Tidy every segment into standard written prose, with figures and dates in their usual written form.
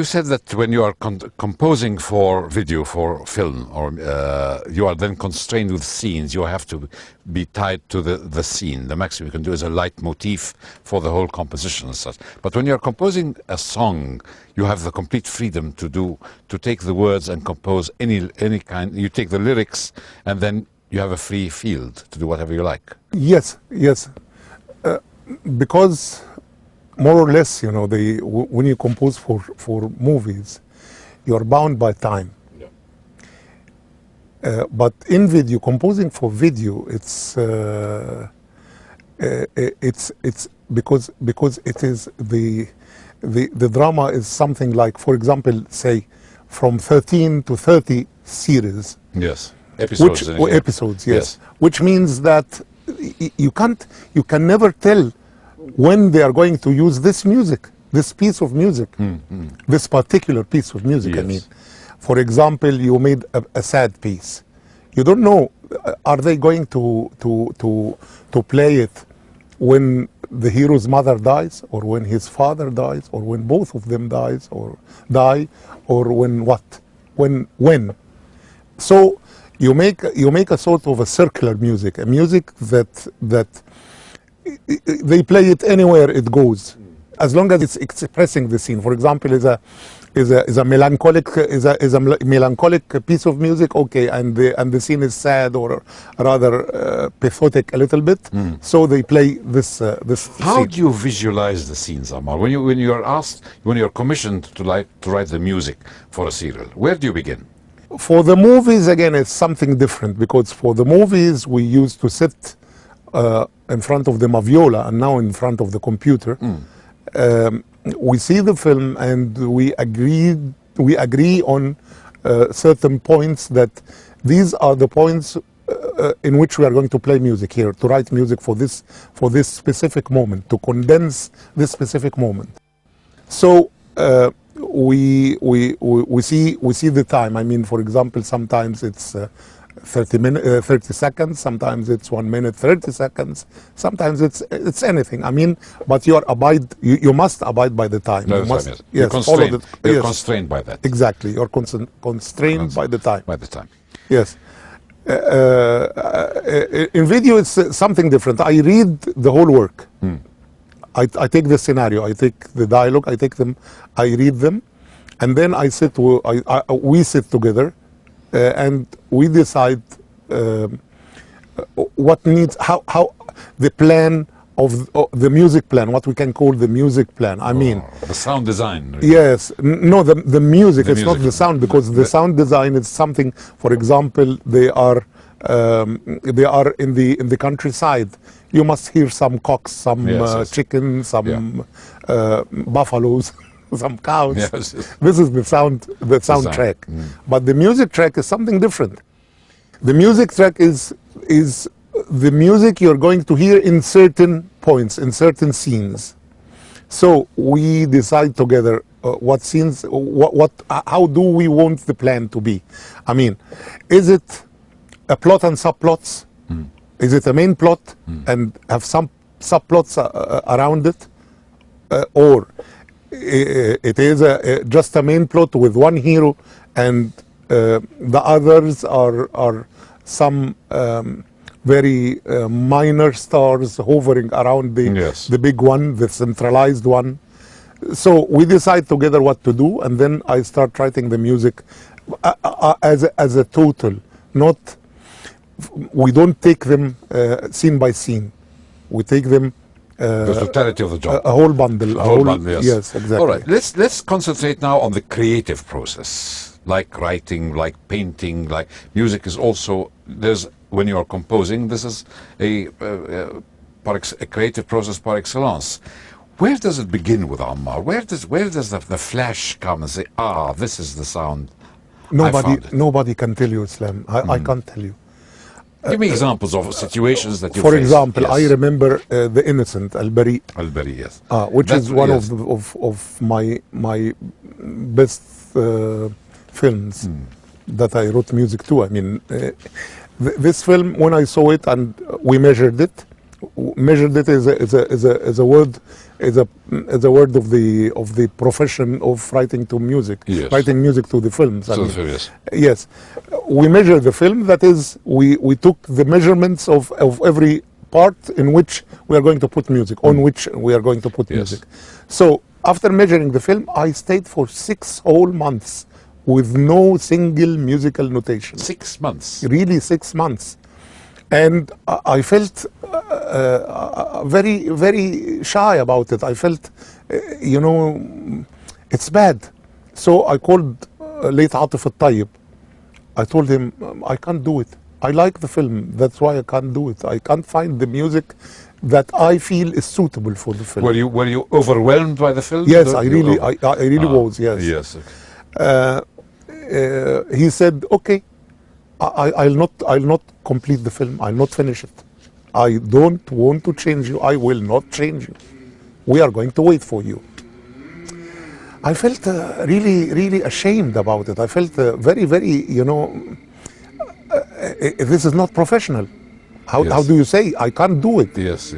you said that when you are composing for video, for film, or you are then constrained with scenes, you have to be tied to the scene. The maximum you can do is a leitmotif for the whole composition and such. But when you are composing a song, you have the complete freedom to take the words and compose any kind. You take the lyrics and then you have a free field to do whatever you like. Yes, yes. Because more or less, you know, when you compose for movies, you're bound by time. Yeah. But in video, composing for video, it's because it is the drama is something like, for example, say from 13 to 30 series. Yes. Episodes. Episodes, yes. Which means that you can never tell when they are going to use this music, this piece of music, this particular piece of music. Yes. I mean, for example, you made a sad piece. You don't know, are they going to play it when the hero's mother dies, or when his father dies, or when both of them die, or when what? When? So you make a sort of a circular music, a music that they play it anywhere it goes, as long as it's expressing the scene. For example, is a melancholic piece of music, okay, and the scene is sad or rather pathetic a little bit. So they play this. How scene. do you visualize the scenes, Ammar? When you're commissioned to write the music for a serial, where do you begin? For the movies, again, it's something different, because for the movies we used to sit in front of the Maviola, and now in front of the computer. We see the film and we agree on certain points, that these are the points in which we are going to play music here, to write music for this specific moment, to condense this specific moment. So we see the time. I mean, for example, sometimes it's 30 seconds, sometimes it's 1 minute 30 seconds, sometimes it's anything. I mean, but you must abide by the time. No, you must, yes. Yes, You're constrained by that. Exactly, you're constrained by the time. By the time. Yes. In video, it's something different. I read the whole work. I take the scenario, I take the dialogue, I read them, and then we sit together. And we decide what needs, how the plan of the music plan, what we can call the music plan. I mean, the sound design. Really. Yes, no, the music. It's not the sound, because the sound design is something. For example, they are in the countryside. You must hear some cocks, some chickens, some buffaloes. Some cows. Yes. This is the soundtrack. But the music track is something different. The music track is the music you're going to hear in certain points, in certain scenes. So we decide together what scenes, how do we want the plan to be? I mean, is it a plot and subplots? Is it a main plot and have some subplots around it, or it is just a main plot with one hero, and the others are some very minor stars hovering around the big one, the centralized one. So we decide together what to do, and then I start writing the music as a total. We don't take them scene by scene. We take them the totality of the job. A whole bundle. A whole bundle, yes. Yes, exactly. All right, let's concentrate now on the creative process, like writing, like painting, like music is also, when you are composing, this is a creative process par excellence. Where does it begin with Ammar? Where does the flash come and say, this is the sound? Nobody can tell you, Islam. I can't tell you. Give me examples of situations that you For faced. example, yes. I remember The Innocent, El-Sherei. El-Sherei, yes. Which is one of my best films that I wrote music to. I mean, this film, when I saw it and we measured it, measured it is a word of the profession of writing to music, yes. writing music to the films. Yes. Yes, we measured the film. That is, we took the measurements of every part in which we are going to put music, on which we are going to put music. So after measuring the film, I stayed for 6 whole months with no single musical notation. 6 months? Really 6 months. And I felt very, very shy about it. I felt, you know, it's bad. So I called late Atif al-Tayyib. I told him, I can't do it. I like the film, that's why I can't do it. I can't find the music that I feel is suitable for the film. Were you overwhelmed by the film? Yes, I really was, yes. Yes. He said, okay, I'll not complete the film. I'll not finish it. I don't want to change you. I will not change you. We are going to wait for you. I felt really, really ashamed about it. I felt very, very, you know, this is not professional. How do you say I can't do it? Yes.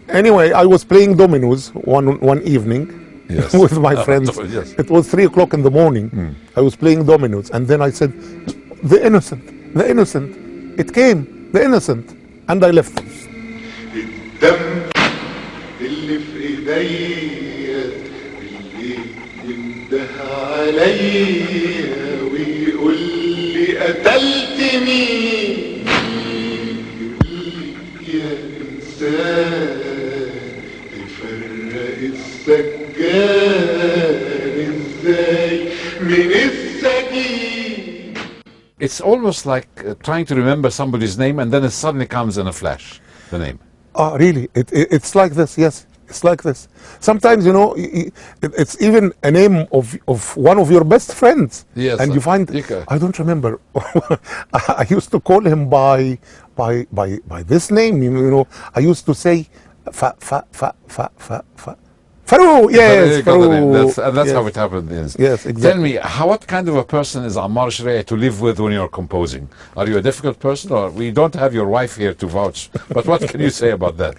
Anyway, I was playing dominoes one evening. Yes. With my friends. Yes. It was 3 o'clock in the morning. I was playing dominoes, and then I said, the innocent, it came, the innocent, and I left. الدم اللي في ايديا اللي ينده عليا ويقول لي قتلت مين يا انسان تفرق السجان ازاي من السجين. It's almost like trying to remember somebody's name and then it suddenly comes in a flash, the name. Oh, really? It's like this, yes. It's like this. Sometimes, you know, it's even a name of one of your best friends. Yes. And you find, I don't remember. I used to call him by this name, you know. I used to say, Farouk, yes, Farouk. That's yes. how it happened. Yes, exactly. Tell me, what kind of a person is Ammar El-Sherei to live with when you're composing? Are you a difficult person, or we don't have your wife here to vouch, but what can you say about that?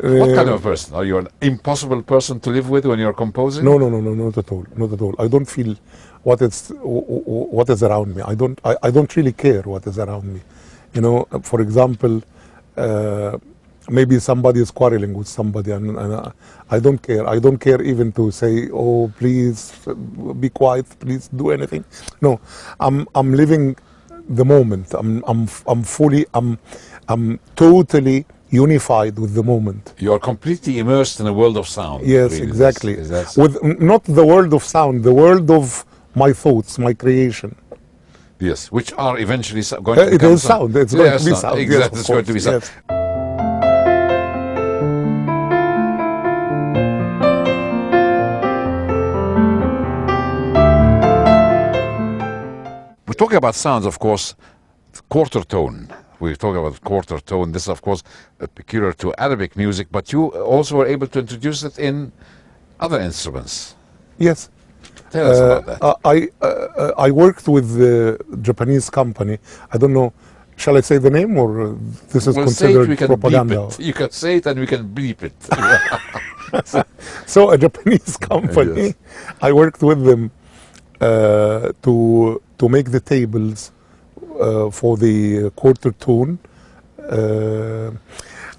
What kind of a person? Are you an impossible person to live with when you're composing? No, not at all, not at all. I don't feel what is around me. I don't really care what is around me. You know, for example, maybe somebody is quarreling with somebody, and I don't care. I don't care even to say, "Oh, please be quiet. Please do anything." No, I'm living the moment. I'm totally unified with the moment. You are completely immersed in a world of sound. Yes, really. Exactly. With not the world of sound, the world of my thoughts, my creation. Yes, which are eventually going to become it is sound. It's going to be sound. Exactly, yes, it's going to be sound. Yes. We're talking about sounds, of course, quarter tone. We're talking about quarter tone. This is, of course, peculiar to Arabic music, but you also were able to introduce it in other instruments. Yes. Tell us about that. I worked with the Japanese company. I don't know, shall I say the name, or this is considered propaganda? You can say it and we can bleep it. So a Japanese company, yes. I worked with them to make the tables for the quarter tone.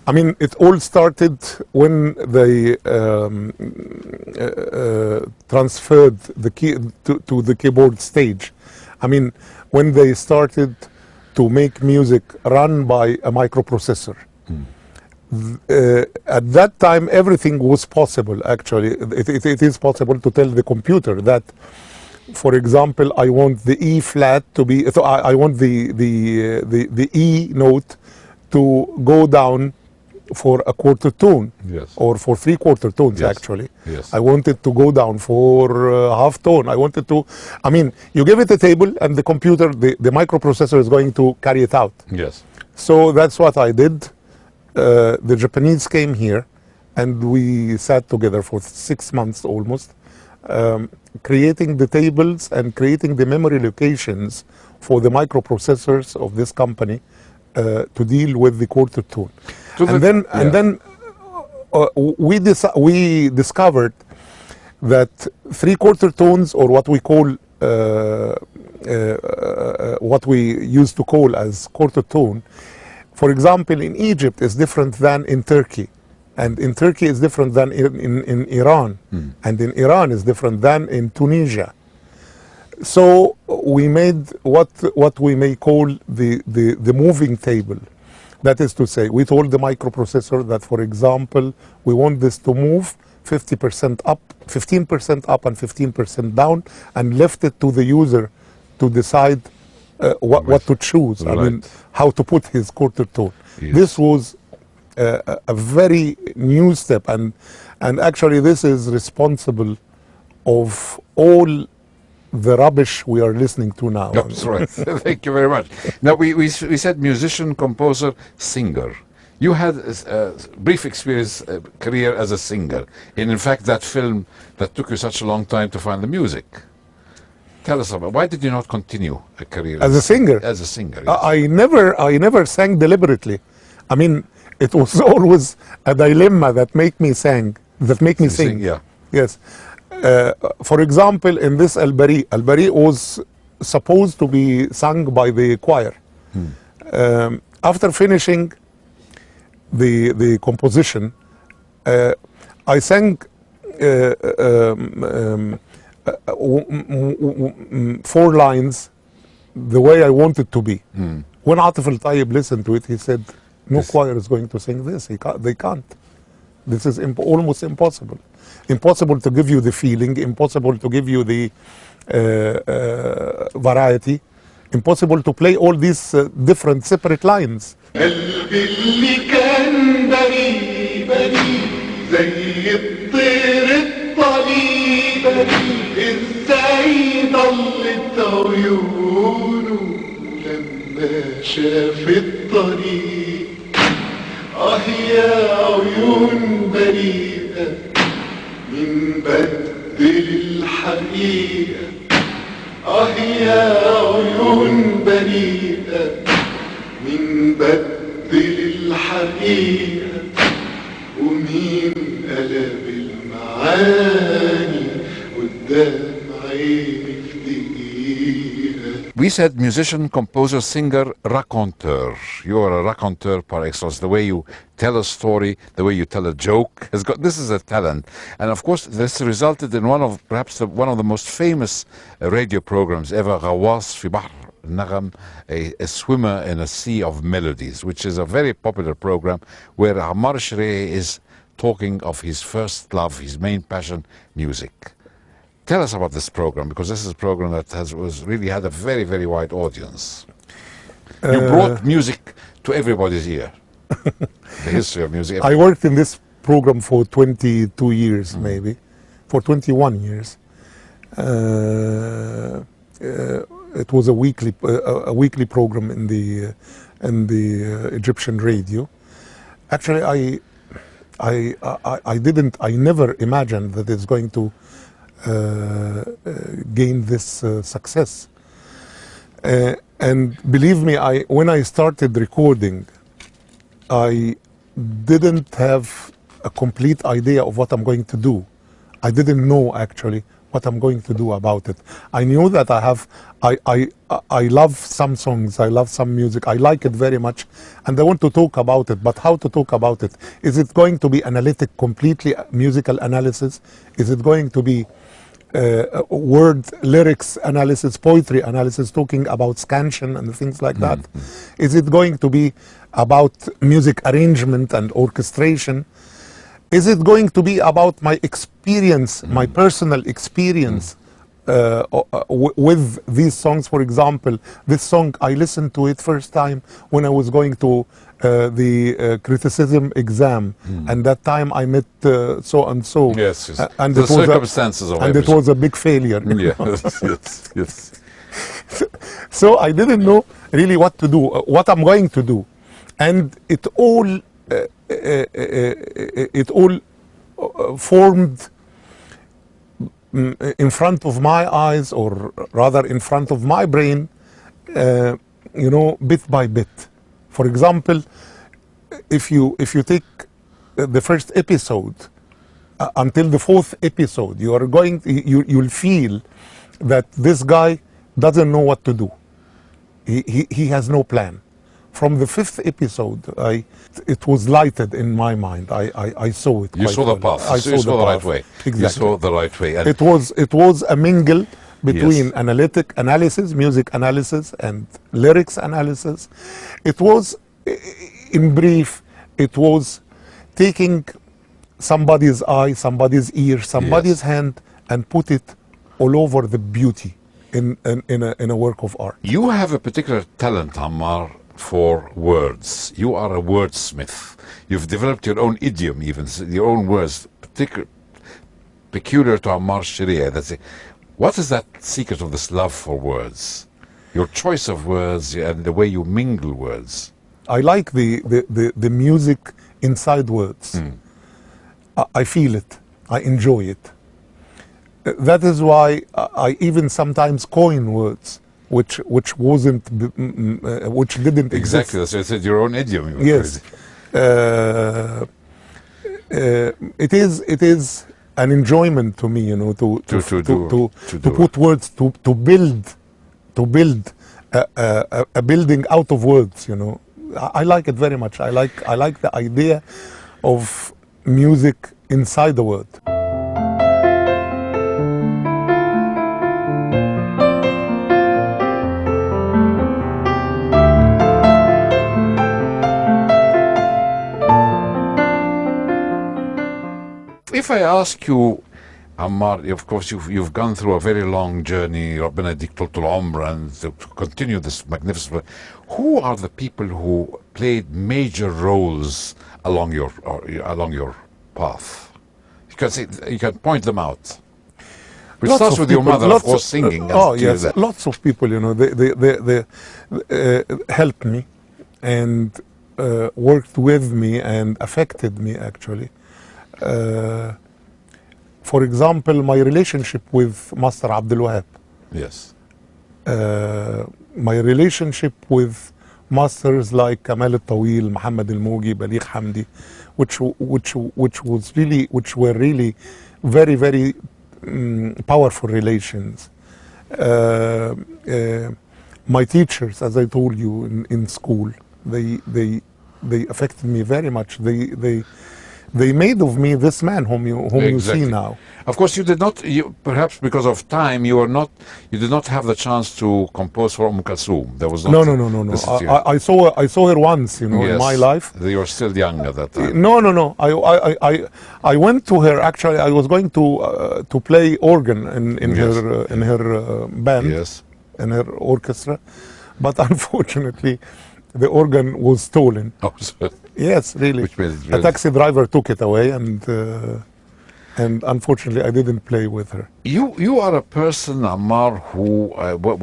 I mean, it all started when they transferred the key to the keyboard stage. I mean, when they started to make music run by a microprocessor. At that time, everything was possible. Actually, it is possible to tell the computer that, for example, I want the E flat to be. So I want the E note to go down for a quarter tone, yes. Or for 3/4 tones, yes. Actually. Yes. I want it to go down for half tone. I want it to, I mean, you give it a table and the computer, the microprocessor is going to carry it out. Yes. So that's what I did. The Japanese came here and we sat together for 6 months almost, creating the tables and creating the memory locations for the microprocessors of this company to deal with the quarter tone. And then we discovered that 3/4 tones, or what we call what we used to call as quarter tone, for example, in Egypt is different than in Turkey, and in Turkey is different than in Iran, and in Iran is different than in Tunisia. So we made what we may call the moving table. That is to say, we told the microprocessor that, for example, we want this to move 50% up, 15% up and 15% down, and left it to the user to decide what to choose. Right. I mean, how to put his quarter tone. Yes. This was a very new step, and actually this is responsible of all the rubbish we are listening to now. That's right. Thank you very much. Now, we said musician, composer, singer. You had a brief experience, career as a singer. In fact, that film that took you such a long time to find the music. Tell us about, why did you not continue a career As a singer? As a singer, yes. I never sang deliberately. I mean, it was always a dilemma that make me sing. Yeah. Yes. For example, in this El-Bari was supposed to be sung by the choir. After finishing the composition, I sang 4 lines the way I wanted to be. When Atif Al-Tayyib listened to it, he said, no choir is going to sing this. They can't. This is almost impossible. Impossible to give you the feeling, impossible to give you the variety, impossible to play all these different separate lines. قلبي اللي كان بريء بريء زي الطير الطليق بريء ازاي ضلت عيونه لما شاف الطريق يا عيون بريئة من بدل الحقيقة يا عيون بريئة من بدل الحقيقة ومين قلب المعاني قدام عيني في دقيقة. We said musician, composer, singer, raconteur. You are a raconteur par excellence. The way you tell a story, the way you tell a joke has got. This is a talent, and of course, this resulted in one of the most famous radio programs ever. غواص في بحر النغم, a swimmer in a sea of melodies, which is a very popular program where Ammar El-Sherei is talking of his first love, his main passion, music. Tell us about this program, because this is a program that really had a very, very wide audience. You brought music to everybody's ear. The history of music. I worked in this program for 22 years, maybe, for 21 years. It was a weekly program in the Egyptian radio. Actually, I never imagined that it's going to gain this success. And believe me, when I started recording, I didn't have a complete idea of what I'm going to do. I didn't know actually what I'm going to do about it. I knew that I love some songs, I love some music, I like it very much, and I want to talk about it. But how to talk about it? Is it going to be analytic, completely musical analysis? Is it going to be word lyrics analysis, poetry analysis, talking about scansion and things like that? Is it going to be about music arrangement and orchestration? Is it going to be about my experience, my personal experience with these songs? For example, this song, I listened to it first time when I was going to the criticism exam, and that time I met so and so. Yes, yes. And The circumstances of and it was a big failure. Yes, yes. So I didn't know really what to do, what I'm going to do, and it all formed in front of my eyes, or rather in front of my brain, bit by bit. For example, if you take the first episode until the fourth episode, you'll feel that this guy doesn't know what to do. He has no plan. From the fifth episode, it was lighted in my mind. I saw it. You saw the path. You saw the right way. Exactly. You saw the right way. And It was a mingle between Yes. analytic analysis, music analysis, and lyrics analysis. It was, in brief, it was taking somebody's eye, somebody's ear, somebody's hand, and put it all over the beauty in a work of art. you have a particular talent, Ammar, for words. You are a wordsmith. You've developed your own idiom, even your own words, peculiar to Ammar El-Sherei. That's it. What is that secret of this love for words? Your choice of words and the way you mingle words. I like the music inside words. I feel it. I enjoy it. That is why I even sometimes coin words which wasn't which didn't Exactly. exist. So it's your own idiom. Yes. It is an enjoyment to me, you know, to put words, to build a building out of words, you know. I like it very much. I like the idea of music inside the word. If I ask you, Ammar, of course you've gone through a very long journey, ربنا يديك طول العمر, and to continue this magnificent. Who are the people who played major roles along your path? Because you can point them out. It Lots starts of with your people, mother, of course, singing. Oh and yes, that. lots of people, you know, they helped me and worked with me and affected me actually. For example, my relationship with Master Abdul Wahab, Yes. my relationship with masters like Kamal al-Tawil, Muhammad al-Mugi, Baligh Hamdi, which were really very, very powerful relations. My teachers, as I told you in school, they affected me very much. They made of me this man whom you see now. Of course, you did not. Perhaps because of time, you did not have the chance to compose for Kulthum. There was not. No. I saw her once, you know, in my life. You were still young at that time. No. I went to her. Actually, I was going to play organ in her band, Yes. in her orchestra, but unfortunately, the organ was stolen. Oh, so Yes, really. Which made it A really- taxi driver took it away, and unfortunately, I didn't play with her. You are a person, Ammar, who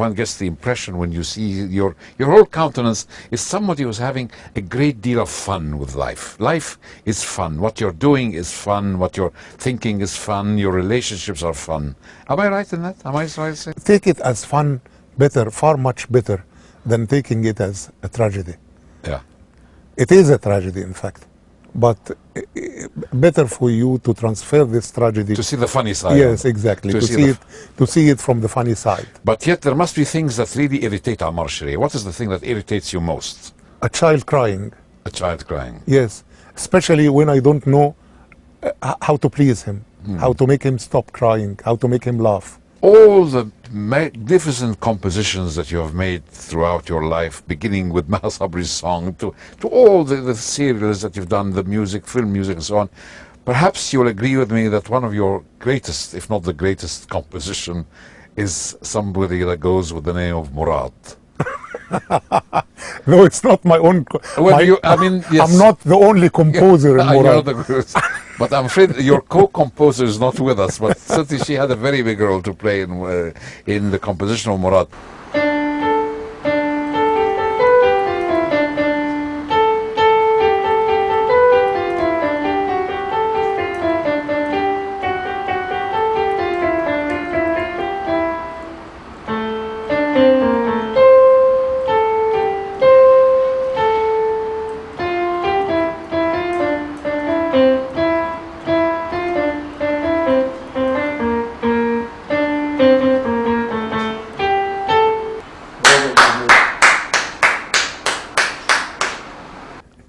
one gets the impression when you see your whole countenance is somebody who's having a great deal of fun with life. Life is fun. What you're doing is fun. What you're thinking is fun. Your relationships are fun. Am I right in that? Am I right to say? Take it as fun, better, far much better than taking it as a tragedy. Yeah. It is a tragedy, in fact, but better for you to transfer this tragedy. To see the funny side. Yes, exactly. To see it from the funny side. But yet there must be things that really irritate Ammar El-Sherei. What is the thing that irritates you most? A child crying. A child crying. Yes, especially when I don't know how to please him, how to make him stop crying, how to make him laugh. All the magnificent compositions that you have made throughout your life, beginning with Maha Sabri's song, to all the serials that you've done, the music, film music and so on, perhaps you'll agree with me that one of your greatest, if not the greatest composition is somebody that goes with the name of Murad. No, it's not my own. Well, I mean, yes. I'm not the only composer in You're Murad. but I'm afraid your co-composer is not with us. But certainly she had a very big role to play in the composition of Murad.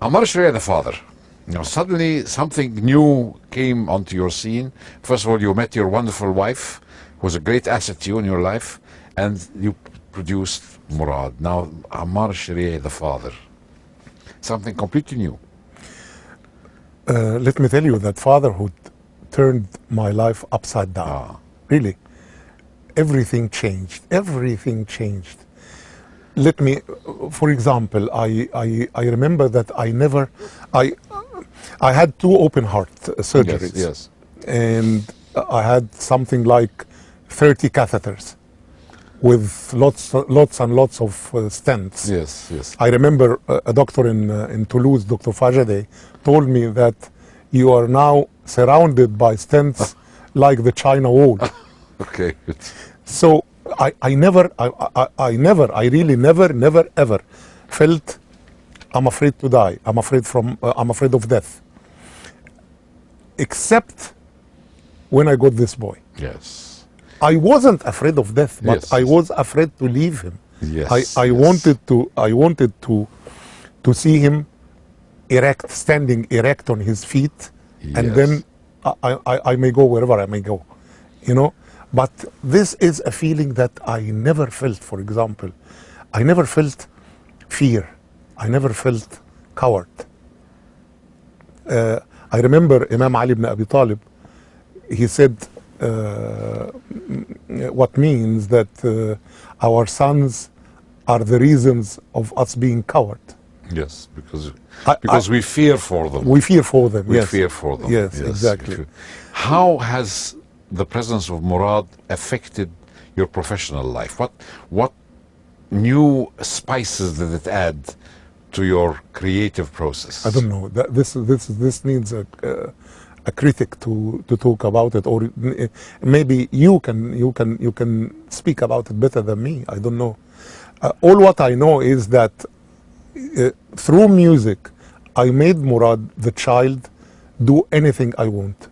Ammar El-Sherei, the father. Now suddenly something new came onto your scene. First of all, you met your wonderful wife, who was a great asset to you in your life, and you produced Murad. Now Ammar El-Sherei, the father. Something completely new. Let me tell you that fatherhood turned my life upside down. Really. Everything changed. Everything changed. Let me, for example, I remember that I had 2 open heart surgeries. Yes. And I had something like 30 catheters with lots and lots of stents. Yes. I remember a doctor in Toulouse, Dr. Fajade, told me that you are now surrounded by stents like the China Wall. Okay. So I really never ever felt I'm afraid to die. I'm afraid of death. Except when I got this boy. Yes. I wasn't afraid of death, but Yes. I was afraid to leave him. Yes. I wanted to see him standing erect on his feet, and Yes. then I may go wherever I may go, you know. But this is a feeling that I never felt. For example, I never felt fear. I never felt coward. I remember Imam Ali ibn Abi Talib. He said, what means that our sons are the reasons of us being coward. Yes, because we fear for them. We fear for them. We yes. fear for them. Yes, exactly. How has the presence of Murad affected your professional life? What new spices did it add to your creative process? I don't know. This needs a critic to talk about it, or maybe you can speak about it better than me. I don't know. All what I know is that through music, I made Murad the child do anything I want.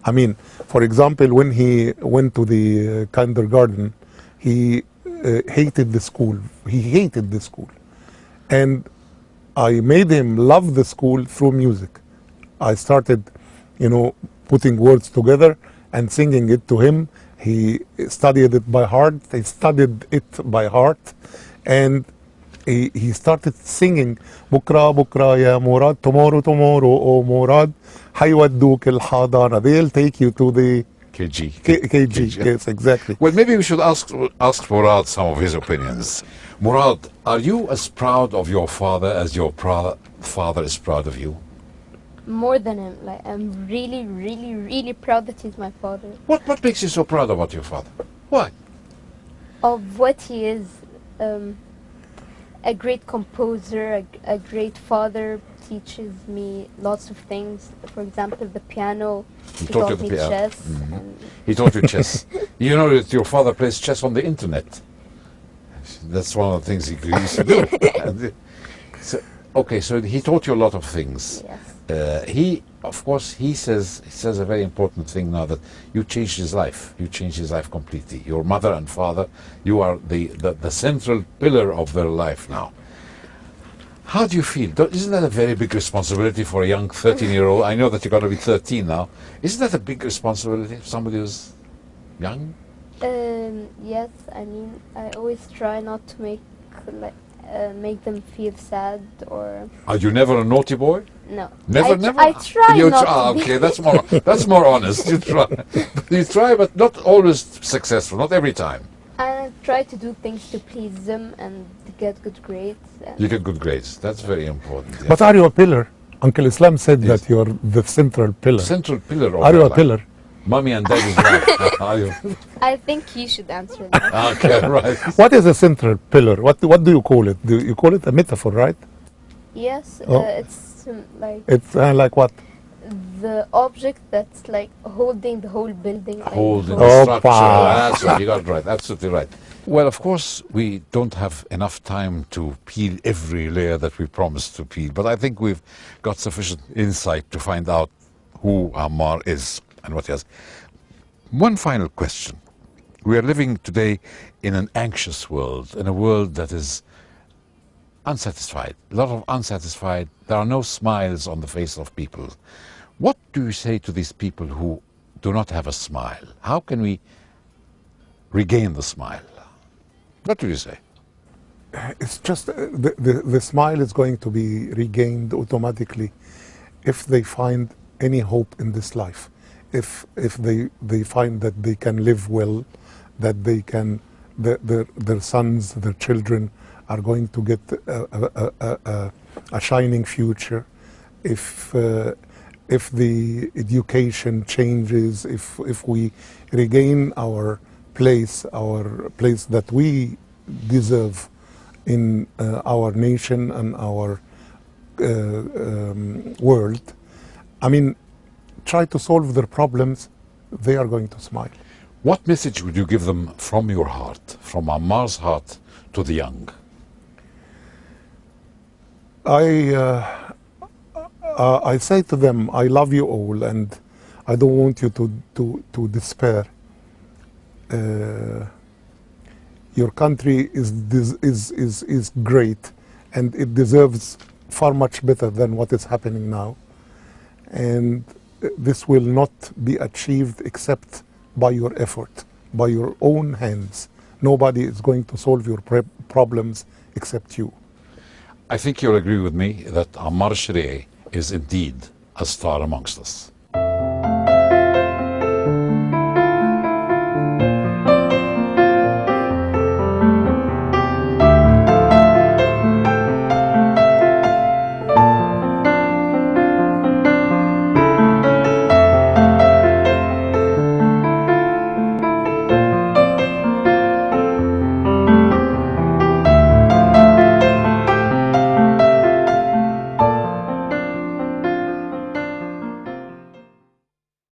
I mean, for example, when he went to the kindergarten, he hated the school. He hated the school, and I made him love the school through music. I started, putting words together and singing it to him. He studied it by heart. He studied it by heart, and he started singing بكرة بكرة يا مراد, tomorrow tomorrow oh Murad, حيودوك الحضانة. They'll take you to the KG. KG. Yes, exactly. Well, maybe we should ask Murad some of his opinions. Murad, are you as proud of your father as your father is proud of you? More than him. Like, I'm really, really, really proud that he's my father. What makes you so proud about your father? Why? Of what he is. A great composer, a great father, teaches me lots of things. For example, the piano. He taught me chess. Mm-hmm. He taught you chess. You know that your father plays chess on the internet. That's one of the things he used to do. So he taught you a lot of things. Yes. He says a very important thing now, that you changed his life. You changed his life completely. Your mother and father, you are the central pillar of their life now. How do you feel? Isn't that a very big responsibility for a young 13-year-old? I know that you're going to be 13 now. Isn't that a big responsibility for somebody who's young? Yes, I mean, I always try not to make them feel sad or... Are you never a naughty boy? No. Never? I try not to be. Okay, that's more honest. You try, but not always successful, not every time. I try to do things to please them and to get good grades. You get good grades. That's very important. Yeah. But are you a pillar? Uncle Islam said that you're the central pillar. Central pillar of Are you a life. pillar? Mommy and daddy's life. Are you? I think he should answer that. Okay, right. What is a central pillar? What do you call it? Do you call it a metaphor, right? Yes, Oh. it's like It's like what? the object that's like holding the whole building. like, Holding whole- the structure. Opa. That's right. You got it right. Absolutely right. Well, of course, we don't have enough time to peel every layer that we promised to peel, but I think we've got sufficient insight to find out who Ammar is and what he has. One final question. We are living today in an anxious world, in a world that is unsatisfied, a lot of unsatisfied. There are no smiles on the face of people. What do you say to these people who do not have a smile? How can we regain the smile? What do you say? It's just the smile is going to be regained automatically if they find any hope in this life. If they find that they can live well, that they can, their sons, their children are going to get a shining future. If the education changes, if we regain our place that we deserve in our nation and our world, I mean, try to solve their problems, they are going to smile. What message would you give them from your heart, from Ammar's heart to the young? I say to them, I love you all, and I don't want you to despair. Your country is great, and it deserves far much better than what is happening now. And this will not be achieved except by your effort, by your own hands. Nobody is going to solve your problems except you. I think you'll agree with me that Ammar El-Sherei is indeed a star amongst us.